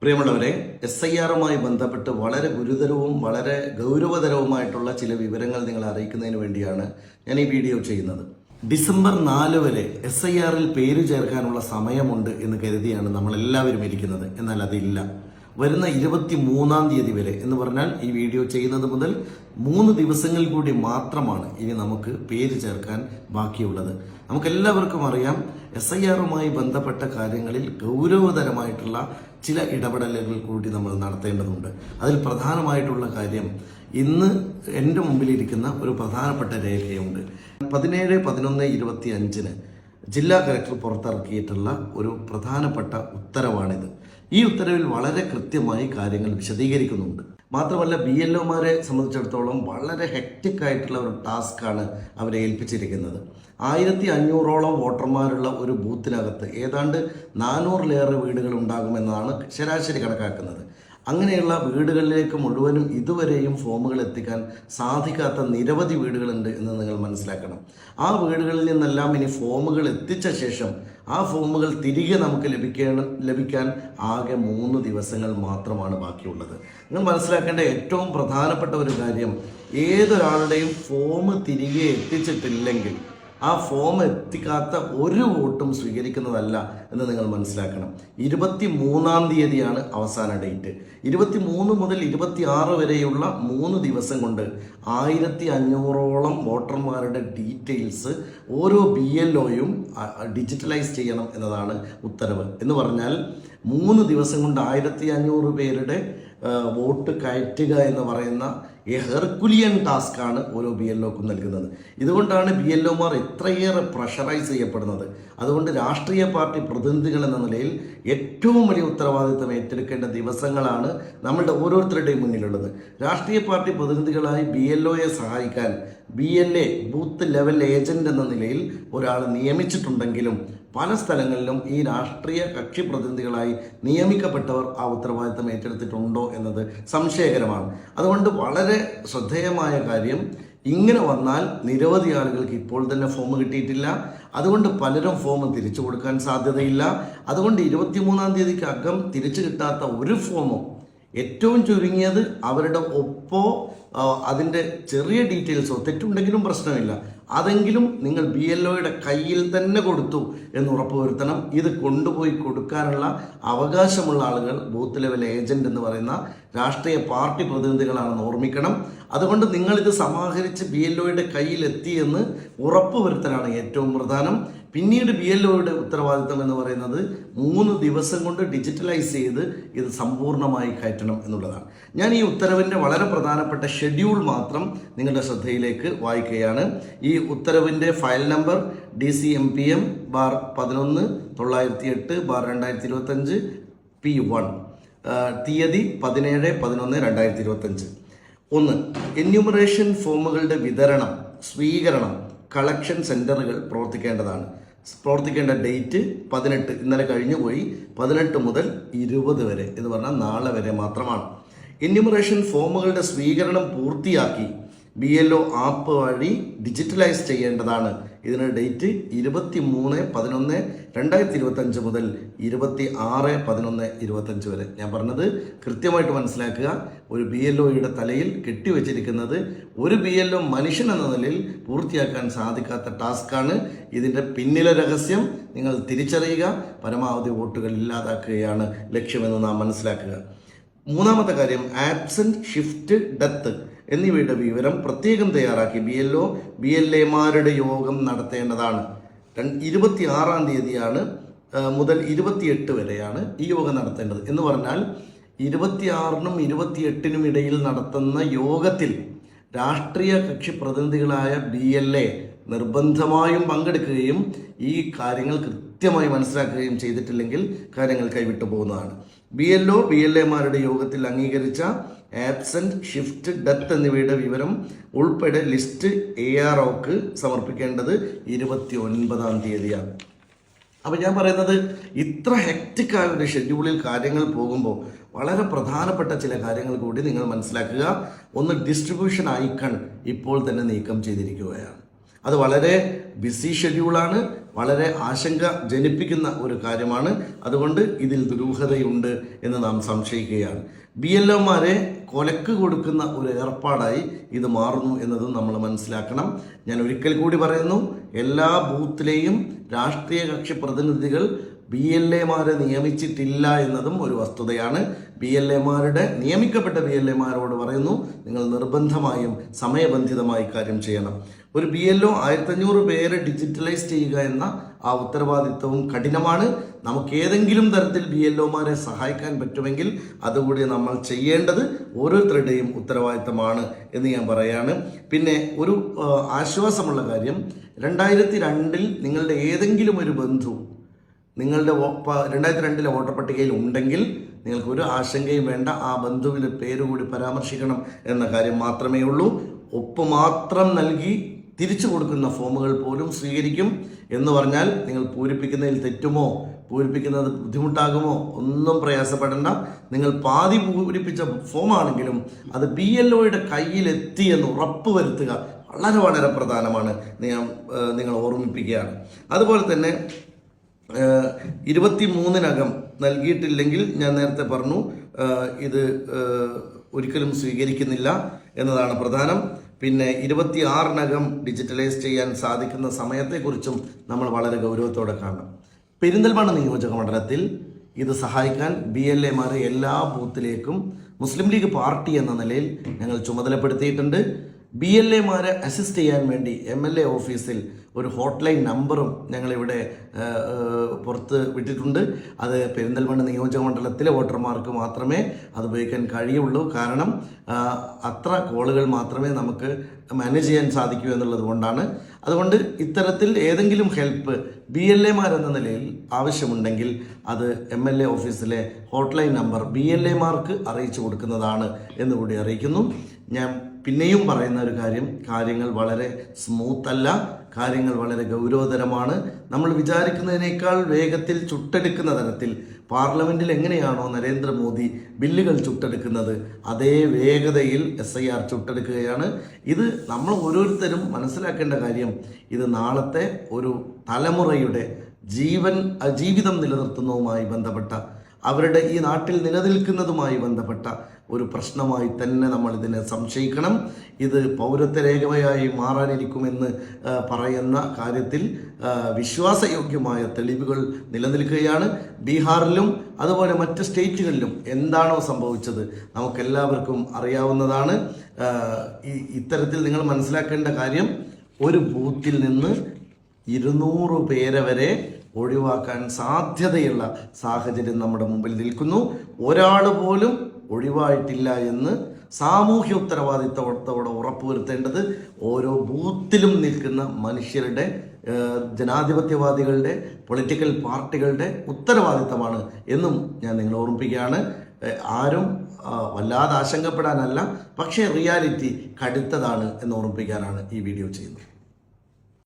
പ്രിയമുള്ളവരെ, SIR-മായി ബന്ധപ്പെട്ട് വളരെ ഗുരുതരവും വളരെ ഗൗരവതരവുമായിട്ടുള്ള ചില വിവരങ്ങൾ നിങ്ങളെ അറിയിക്കുന്നതിന് വേണ്ടിയാണ് ഞാൻ ഈ വീഡിയോ ചെയ്യുന്നത്. ഡിസംബർ 4 വരെ SIR-ൽ പേര് ചേർക്കാനുള്ള സമയമുണ്ട് എന്ന് കരുതിയാണ് നമ്മളെല്ലാവരും ഇരിക്കുന്നത്. എന്നാൽ അതില്ല. വരുന്ന 23-ാം തീയതി വരെ എന്ന് പറഞ്ഞാൽ ഈ വീഡിയോ ചെയ്യുന്നത് മുതൽ 3 ദിവസങ്ങൾ കൂടി മാത്രമാണ് ഇനി നമുക്ക് പേര് ചേർക്കാൻ ബാക്കിയുള്ളത്. നമുക്കെല്ലാവർക്കും അറിയാം, SIR-മായി ബന്ധപ്പെട്ട കാര്യങ്ങളിൽ ഗൗരവതരമായിട്ടുള്ള ചില ഇടപെടലുകൾ കൂടി നമ്മൾ നടത്തേണ്ടതുണ്ട്. അതിൽ പ്രധാനമായിട്ടുള്ള കാര്യം, ഇന്ന് എൻ്റെ മുമ്പിലിരിക്കുന്ന ഒരു പ്രധാനപ്പെട്ട രേഖയുണ്ട്. 17/11/25 ജില്ലാ കളക്ടർ പുറത്തിറക്കിയിട്ടുള്ള ഒരു പ്രധാനപ്പെട്ട ഉത്തരവാണിത്. ഈ ഉത്തരവിൽ വളരെ കൃത്യമായി കാര്യങ്ങൾ വിശദീകരിക്കുന്നുണ്ട്. മാത്രമല്ല, BLOമാരെ സംബന്ധിച്ചിടത്തോളം വളരെ ഹെക്റ്റിക് ആയിട്ടുള്ള ഒരു ടാസ്ക്കാണ് അവരെ ഏൽപ്പിച്ചിരിക്കുന്നത്. 1500ഓളം വോട്ടർമാരുള്ള ഒരു ബൂത്തിനകത്ത് ഏതാണ്ട് 400-ലേറെ വീടുകൾ ഉണ്ടാകുമെന്നാണ് ശരാശരി കണക്കാക്കുന്നത്. അങ്ങനെയുള്ള വീടുകളിലേക്ക് മുഴുവനും ഇതുവരെയും ഫോമുകൾ എത്തിക്കാൻ സാധിക്കാത്ത നിരവധി വീടുകളുണ്ട് എന്ന് നിങ്ങൾ മനസ്സിലാക്കണം. ആ വീടുകളിൽ നിന്നെല്ലാം ഇനി ഫോമുകൾ എത്തിച്ച ശേഷം ആ ഫോമുകൾ തിരികെ നമുക്ക് ലഭിക്കാൻ ആകെ 3 ദിവസങ്ങൾ മാത്രമാണ് ബാക്കിയുള്ളത്. നിങ്ങൾ മനസ്സിലാക്കേണ്ട ഏറ്റവും പ്രധാനപ്പെട്ട ഒരു കാര്യം, ഏതൊരാളുടെയും ഫോം തിരികെ എത്തിച്ചിട്ടില്ലെങ്കിൽ ആ ഫോം എത്തിക്കാത്ത ഒരു വോട്ടും സ്വീകരിക്കുന്നതല്ല എന്ന് നിങ്ങൾ മനസ്സിലാക്കണം. 23-ാം തീയതിയാണ് അവസാന ഡേറ്റ്. 23 മുതൽ 26 വരെയുള്ള 3 ദിവസം കൊണ്ട് 1500ഓളം വോട്ടർമാരുടെ ഡീറ്റെയിൽസ് ഓരോ BLOയും ഡിജിറ്റലൈസ് ചെയ്യണം എന്നതാണ് ഉത്തരവ്. എന്ന് പറഞ്ഞാൽ 3 ദിവസം കൊണ്ട് 1500 പേരുടെ വോട്ട് കയറ്റുക എന്ന് പറയുന്ന ഹെർക്കുലിയൻ ടാസ്ക്കാണ് ഓരോ BLOക്കും നൽകുന്നത്. ഇതുകൊണ്ടാണ് BLOമാർ എത്രയേറെ പ്രഷറൈസ് ചെയ്യപ്പെടുന്നത്. അതുകൊണ്ട് രാഷ്ട്രീയ പാർട്ടി പ്രതിനിധികൾ എന്ന നിലയിൽ ഏറ്റവും വലിയ ഉത്തരവാദിത്തം ഏറ്റെടുക്കേണ്ട ദിവസങ്ങളാണ് നമ്മളുടെ ഓരോരുത്തരുടെയും മുന്നിലുള്ളത്. രാഷ്ട്രീയ പാർട്ടി പ്രതിനിധികളായി BLOയെ സഹായിക്കാൻ BLA ബൂത്ത് ലെവൽ ഏജന്റ് എന്ന നിലയിൽ ഒരാൾ നിയമിച്ചിട്ടുണ്ടെങ്കിലും പല സ്ഥലങ്ങളിലും ഈ രാഷ്ട്രീയ കക്ഷി പ്രതിനിധികളായി നിയമിക്കപ്പെട്ടവർ ആ ഉത്തരവാദിത്തം ഏറ്റെടുത്തിട്ടുണ്ടോ എന്നത് സംശയകരമാണ്. അതുകൊണ്ട് വളരെ ശ്രദ്ധേയമായ കാര്യം, ഇങ്ങനെ വന്നാൽ നിരവധി ആളുകൾക്ക് ഇപ്പോൾ തന്നെ ഫോം കിട്ടിയിട്ടില്ല. അതുകൊണ്ട് പലരും ഫോം തിരിച്ചു കൊടുക്കാൻ സാധ്യതയില്ല. അതുകൊണ്ട് 23-ാം തീയതിക്കകം തിരിച്ചു കിട്ടാത്ത ഒരു ഫോമോ, ഏറ്റവും ചുരുങ്ങിയത് അവരുടെ ഒപ്പോ അതിൻ്റെ ചെറിയ ഡീറ്റെയിൽസോ തെറ്റുണ്ടെങ്കിലും പ്രശ്നമില്ല, അതെങ്കിലും നിങ്ങൾ BLOയുടെ കയ്യിൽ തന്നെ കൊടുത്തു എന്ന് ഉറപ്പുവരുത്തണം. ഇത് കൊണ്ടുപോയി കൊടുക്കാനുള്ള അവകാശമുള്ള ആളുകൾ ബൂത്ത് ലെവൽ ഏജന്റ് എന്ന് പറയുന്ന രാഷ്ട്രീയ പാർട്ടി പ്രതിനിധികളാണെന്ന് ഓർമ്മിക്കണം. അതുകൊണ്ട് നിങ്ങളിത് സമാഹരിച്ച് BLOയുടെ കയ്യിലെത്തിയെന്ന് ഉറപ്പുവരുത്തലാണ് ഏറ്റവും പ്രധാനം. പിന്നീട് BLOയുടെ ഉത്തരവാദിത്തം എന്ന് പറയുന്നത് 3 ദിവസം കൊണ്ട് ഡിജിറ്റലൈസ് ചെയ്ത് ഇത് സമ്പൂർണ്ണമായി കയറ്റണം എന്നുള്ളതാണ്. ഞാൻ ഈ ഉത്തരവിൻ്റെ വളരെ പ്രധാനപ്പെട്ട ഷെഡ്യൂൾ മാത്രം നിങ്ങളുടെ ശ്രദ്ധയിലേക്ക് വായിക്കുകയാണ്. ഈ ഉത്തരവിൻ്റെ ഫയൽ നമ്പർ DCMPM/11/908/2025 P1, തീയതി 17/11/2025. 1. എന്യൂമറേഷൻ ഫോമുകളുടെ വിതരണം, സ്വീകരണം, കളക്ഷൻ സെൻ്ററുകൾ പ്രവർത്തിക്കേണ്ട ഡേറ്റ് 18, ഇന്നലെ കഴിഞ്ഞുപോയി. 18 മുതൽ 20 വരെ എന്ന് പറഞ്ഞാൽ നാളെ വരെ മാത്രമാണ്. എന്യൂമറേഷൻ ഫോമുകളുടെ സ്വീകരണം പൂർത്തിയാക്കി BLO ആപ്പ് വഴി ഡിജിറ്റലൈസ് ചെയ്യേണ്ടതാണ്. ഇതിന് ഡേറ്റ് 23/11/2025 മുതൽ 26/11/25 വരെ. ഞാൻ പറഞ്ഞത് കൃത്യമായിട്ട് മനസ്സിലാക്കുക. ഒരു BLOയുടെ തലയിൽ കെട്ടിവെച്ചിരിക്കുന്നത് ഒരു BLO മനുഷ്യൻ എന്ന നിലയിൽ പൂർത്തിയാക്കാൻ സാധിക്കാത്ത ടാസ്ക്കാണ്. ഇതിൻ്റെ പിന്നിലെ രഹസ്യം നിങ്ങൾ തിരിച്ചറിയുക. പരമാവധി വോട്ടുകൾ ഇല്ലാതാക്കുകയാണ് ലക്ഷ്യമെന്ന് നാം മനസ്സിലാക്കുക. 3-ാമത്തെ കാര്യം, ആബ്സെന്റ്, ഷിഫ്റ്റ്, ഡെത്ത് എന്നിവയുടെ വിവരം പ്രത്യേകം തയ്യാറാക്കി BLAമാരുടെ യോഗം നടത്തേണ്ടതാണ്. 26-ാം തീയതിയാണ് മുതൽ 28 വരെയാണ് ഈ യോഗം നടത്തേണ്ടത്. എന്ന് പറഞ്ഞാൽ 26-നും 28-നും ഇടയിൽ നടത്തുന്ന യോഗത്തിൽ രാഷ്ട്രീയ കക്ഷി പ്രതിനിധികളായ BLA നിർബന്ധമായും പങ്കെടുക്കുകയും ഈ കാര്യങ്ങൾ കൃത്യമായി മനസ്സിലാക്കുകയും ചെയ്തിട്ടില്ലെങ്കിൽ കാര്യങ്ങൾ കൈവിട്ടു പോകുന്നതാണ്. BLAമാരുടെ യോഗത്തിൽ അംഗീകരിച്ച ആബ്സെന്റ്, ഷിഫ്റ്റ്, ഡെത്ത് എന്നിവയുടെ വിവരം ഉൾപ്പെടെ ലിസ്റ്റ് AROക്ക് സമർപ്പിക്കേണ്ടത് 29-ാം തീയതിയാണ്. അപ്പോൾ ഞാൻ പറയുന്നത്, ഇത്ര ഹെക്റ്റിക്കായ ഒരു ഷെഡ്യൂളിൽ കാര്യങ്ങൾ പോകുമ്പോൾ വളരെ പ്രധാനപ്പെട്ട ചില കാര്യങ്ങൾ കൂടി നിങ്ങൾ മനസ്സിലാക്കുക. ഒന്ന്, ഡിസ്ട്രിബ്യൂഷൻ ഐക്കൺ ഇപ്പോൾ തന്നെ നീക്കം ചെയ്തിരിക്കുകയാണ്. അത് വളരെ ബിസി ഷെഡ്യൂളാണ്. വളരെ ആശങ്ക ജനിപ്പിക്കുന്ന ഒരു കാര്യമാണ്. അതുകൊണ്ട് ഇതിൽ ദുരൂഹതയുണ്ട് എന്ന് നാം സംശയിക്കുകയാണ്. BLOമാരെ കൊലക്ക് കൊടുക്കുന്ന ഒരു ഏർപ്പാടായി ഇത് മാറുന്നു എന്നതും നമ്മൾ മനസ്സിലാക്കണം. ഞാൻ ഒരിക്കൽ കൂടി പറയുന്നു, എല്ലാ ബൂത്തിലെയും രാഷ്ട്രീയ കക്ഷി പ്രതിനിധികൾ BLAമാരെ നിയമിച്ചിട്ടില്ല എന്നതും ഒരു വസ്തുതയാണ്. നിയമിക്കപ്പെട്ട BLAമാരോട് പറയുന്നു, നിങ്ങൾ നിർബന്ധമായും സമയബന്ധിതമായി കാര്യം ചെയ്യണം. ഒരു BLO 1500 പേരെ ഡിജിറ്റലൈസ് ചെയ്യുക എന്ന ആ ഉത്തരവാദിത്വവും കഠിനമാണ്. നമുക്ക് ഏതെങ്കിലും തരത്തിൽ BLOമാരെ സഹായിക്കാൻ പറ്റുമെങ്കിൽ അതുകൂടി നമ്മൾ ചെയ്യേണ്ടത് ഓരോരുത്തരുടെയും ഉത്തരവാദിത്തമാണ് എന്ന് ഞാൻ പറയാണ്. പിന്നെ ഒരു ആശ്വാസമുള്ള കാര്യം, 2002 നിങ്ങളുടെ ഏതെങ്കിലും ഒരു ബന്ധു നിങ്ങളുടെ 2002 വോട്ടർ പട്ടികയിൽ ഉണ്ടെങ്കിൽ നിങ്ങൾക്ക് ഒരു ആശങ്കയും വേണ്ട. ആ ബന്ധുവിൻ്റെ പേരുകൂടി പരാമർശിക്കണം എന്ന കാര്യം മാത്രമേ ഉള്ളൂ. ഒപ്പ് മാത്രം നൽകി തിരിച്ചു കൊടുക്കുന്ന ഫോമുകൾ പോലും സ്വീകരിക്കും എന്ന് പറഞ്ഞാൽ നിങ്ങൾ പൂരിപ്പിക്കുന്നതിൽ തെറ്റുമോ, പൂരിപ്പിക്കുന്നത് ബുദ്ധിമുട്ടാകുമോ ഒന്നും പ്രയാസപ്പെടേണ്ട. നിങ്ങൾ പാതി പൂരിപ്പിച്ച ഫോമാണെങ്കിലും അത് BLOയുടെ കയ്യിലെത്തി എന്ന് ഉറപ്പ് വരുത്തുക വളരെ വളരെ പ്രധാനമാണ്. നിങ്ങൾ ഓർമ്മിപ്പിക്കുകയാണ്. അതുപോലെ തന്നെ 23-നകം നൽകിയിട്ടില്ലെങ്കിൽ ഞാൻ നേരത്തെ പറഞ്ഞു ഇത് ഒരിക്കലും സ്വീകരിക്കുന്നില്ല എന്നതാണ് പ്രധാനം. പിന്നെ 26-നകം ഡിജിറ്റലൈസ് ചെയ്യാൻ സാധിക്കുന്ന സമയത്തെക്കുറിച്ചും നമ്മൾ വളരെ ഗൗരവത്തോടെ കാണണം. പെരിന്തൽമണ്ണ നിയോജക മണ്ഡലത്തിൽ ഇത് സഹായിക്കാൻ BLAമാരെ എല്ലാ ബൂത്തിലേക്കും മുസ്ലിം ലീഗ് പാർട്ടി എന്ന നിലയിൽ ഞങ്ങൾ ചുമതലപ്പെടുത്തിയിട്ടുണ്ട്. BLAമാരെ അസിസ്റ്റ് ചെയ്യാൻ വേണ്ടി MLA ഓഫീസിൽ ഒരു ഹോട്ട്ലൈൻ നമ്പറും ഞങ്ങളിവിടെ പുറത്ത് വിട്ടിട്ടുണ്ട്. അത് പെരിന്തൽമണ്ണ നിയോജക മണ്ഡലത്തിലെ വോട്ടർമാർക്ക് മാത്രമേ അത് ഉപയോഗിക്കാൻ കഴിയുള്ളൂ. കാരണം അത്ര കോളുകൾ മാത്രമേ നമുക്ക് മാനേജ് ചെയ്യാൻ സാധിക്കൂ എന്നുള്ളത് കൊണ്ടാണ്. അതുകൊണ്ട് ഇത്തരത്തിൽ ഏതെങ്കിലും ഹെൽപ്പ് BLAമാരെന്ന നിലയിൽ ആവശ്യമുണ്ടെങ്കിൽ അത് MLA ഓഫീസിലെ ഹോട്ട്ലൈൻ നമ്പർ BLAമാർക്ക് അറിയിച്ചു കൊടുക്കുന്നതാണ് എന്നുകൂടി അറിയിക്കുന്നു. ഞാൻ പിന്നെയും പറയുന്ന ഒരു കാര്യം, കാര്യങ്ങൾ വളരെ സ്മൂത്ത് അല്ല, കാര്യങ്ങൾ വളരെ ഗൗരവതരമാണ്. നമ്മൾ വിചാരിക്കുന്നതിനേക്കാൾ വേഗത്തിൽ ചുട്ടെടുക്കുന്ന തരത്തിൽ പാർലമെൻറ്റിൽ എങ്ങനെയാണോ നരേന്ദ്രമോദി ബില്ലുകൾ ചുട്ടെടുക്കുന്നത് അതേ വേഗതയിൽ SIR ചുട്ടെടുക്കുകയാണ്. ഇത് നമ്മൾ ഓരോരുത്തരും മനസ്സിലാക്കേണ്ട കാര്യം, ഇത് നാളത്തെ ഒരു തലമുറയുടെ ജീവിതം നിലനിർത്തുന്നതുമായി ബന്ധപ്പെട്ട, അവരുടെ ഈ നാട്ടിൽ നിലനിൽക്കുന്നതുമായി ബന്ധപ്പെട്ട ഒരു പ്രശ്നമായി തന്നെ നമ്മൾ ഇതിനെ സംശയിക്കണം. ഇത് പൗരത്വ രേഖയായി മാറാനിരിക്കുമെന്ന് പറയുന്ന കാര്യത്തിൽ വിശ്വാസയോഗ്യമായ തെളിവുകൾ നിലനിൽക്കുകയാണ്. ബീഹാറിലും അതുപോലെ മറ്റ് സ്റ്റേറ്റുകളിലും എന്താണോ സംഭവിച്ചത് നമുക്കെല്ലാവർക്കും അറിയാവുന്നതാണ്. ഇത്തരത്തിൽ നിങ്ങൾ മനസ്സിലാക്കേണ്ട കാര്യം, ഒരു ബൂത്തിൽ നിന്ന് 200 പേരെ വരെ ഒഴിവാക്കാൻ സാധ്യതയുള്ള സാഹചര്യം നമ്മുടെ മുമ്പിൽ നിൽക്കുന്നു. ഒരാൾ പോലും ഒഴിവായിട്ടില്ല എന്ന് സാമൂഹ്യ ഉത്തരവാദിത്തത്തോടെ ഉറപ്പുവരുത്തേണ്ടത് ഓരോ ബൂത്തിലും നിൽക്കുന്ന മനുഷ്യരുടെ, ജനാധിപത്യവാദികളുടെ, പൊളിറ്റിക്കൽ പാർട്ടികളുടെ ഉത്തരവാദിത്തമാണ് എന്നും ഞാൻ നിങ്ങളെ ഓർമ്മിപ്പിക്കുകയാണ്. ആരും വല്ലാതെ ആശങ്കപ്പെടാനല്ല, പക്ഷേ റിയാലിറ്റി കടുത്തതാണ് എന്ന് ഓർമ്മിപ്പിക്കാനാണ് ഈ വീഡിയോ ചെയ്യുന്നത്.